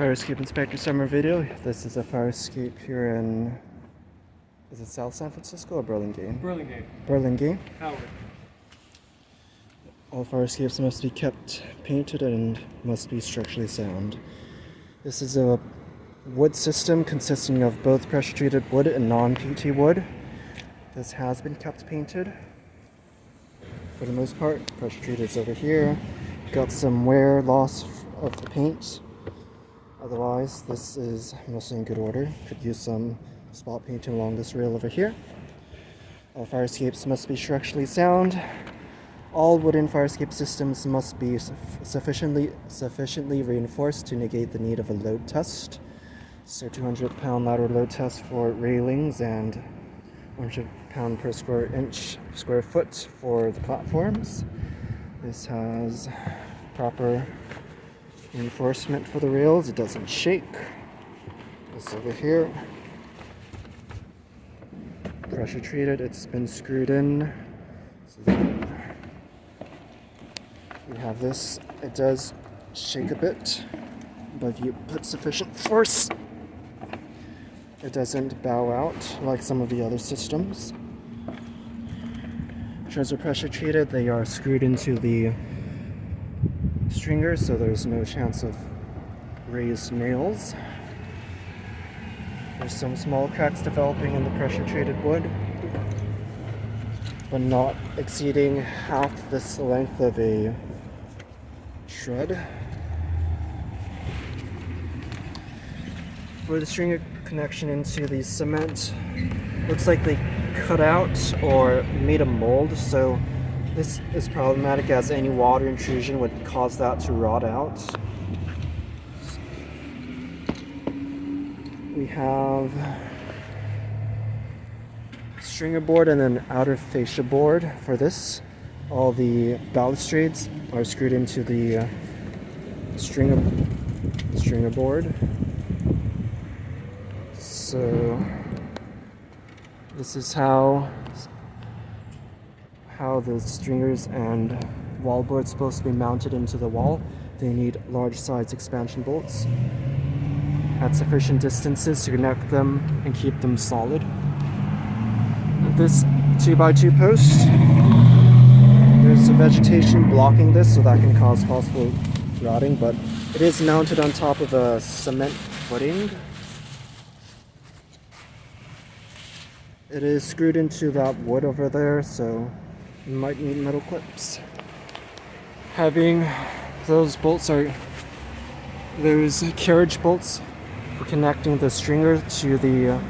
Fire escape inspector summer video. This is a fire escape here in, is it South San Francisco or Burlingame? Burlingame. Burlingame. Howard. All fire escapes must be kept painted and must be structurally sound. This is a wood system consisting of both pressure treated wood and non-PT wood. This has been kept painted for the most part. Pressure treated is over here. Got some wear loss of the paint. Otherwise, this is mostly in good order. Could use some spot painting along this rail over here. All fire escapes must be structurally sound. All wooden fire escape systems must be sufficiently reinforced to negate the need of a load test. So 200-pound lateral load test for railings and 100 pound per square foot for the platforms. This has proper reinforcement for the rails. It doesn't shake. This over here, pressure treated. It's been screwed in. So we have this. It does shake a bit, but if you put sufficient force, it doesn't bow out like some of the other systems. Treads are pressure treated. They are screwed into the stringer, so there's no chance of raised nails. There's some small cracks developing in the pressure treated wood, but not exceeding half this length of a shred. For the stringer connection into the cement, looks like they cut out or made a mold, so this is problematic as any water intrusion would cause that to rot out. We have stringer board and then outer fascia board for this. All the balustrades are screwed into the stringer board. So this is how the stringers and wall boards supposed to be mounted into the wall. They need large size expansion bolts at sufficient distances to connect them and keep them solid. This 2x2 post, there's some vegetation blocking this, so that can cause possible rotting, but it is mounted on top of a cement footing. It is screwed into that wood over there, so you might need metal clips. Having those bolts are those carriage bolts for connecting the stringer to the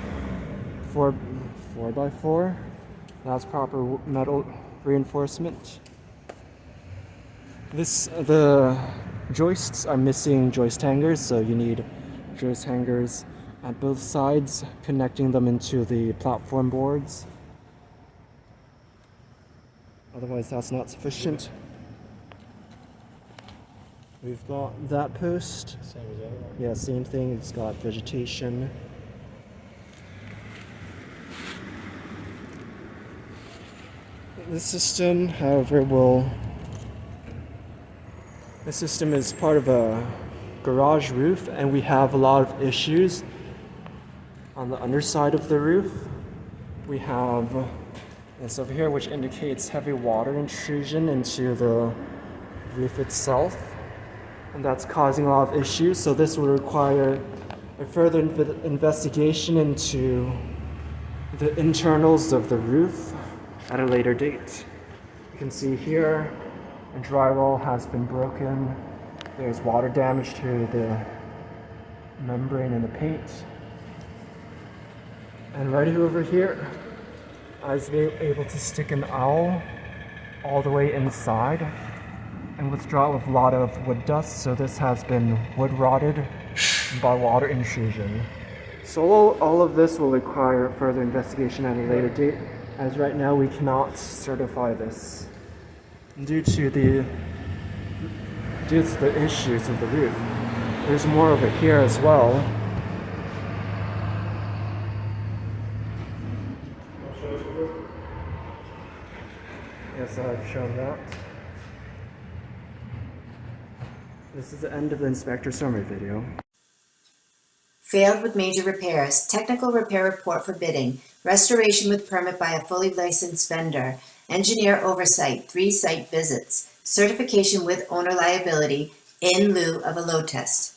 4x4. That's proper metal reinforcement. The joists are missing joist hangers, so you need joist hangers at both sides, connecting them into the platform boards. Otherwise, that's not sufficient. We've got that post. Same as that one. Yeah, same thing. It's got vegetation. This system, however, this system is part of a garage roof, and we have a lot of issues on the underside of the roof. We have this over here, which indicates heavy water intrusion into the roof itself, and that's causing a lot of issues. So this will require a further investigation into the internals of the roof at a later date. You can see here a drywall has been broken. There's water damage to the membrane and the paint. And right over here, I was able to stick an owl all the way inside and withdraw with a lot of wood dust, so this has been wood rotted by water intrusion. So all of this will require further investigation at a later date, as right now we cannot certify this due to the issues of the roof. There's more over here as well. Yes, I've shown that. This is the end of the inspector summary video. Failed with major repairs. Technical repair report for bidding. Restoration with permit by a fully licensed vendor. Engineer oversight. 3 site visits. Certification with owner liability in lieu of a load test.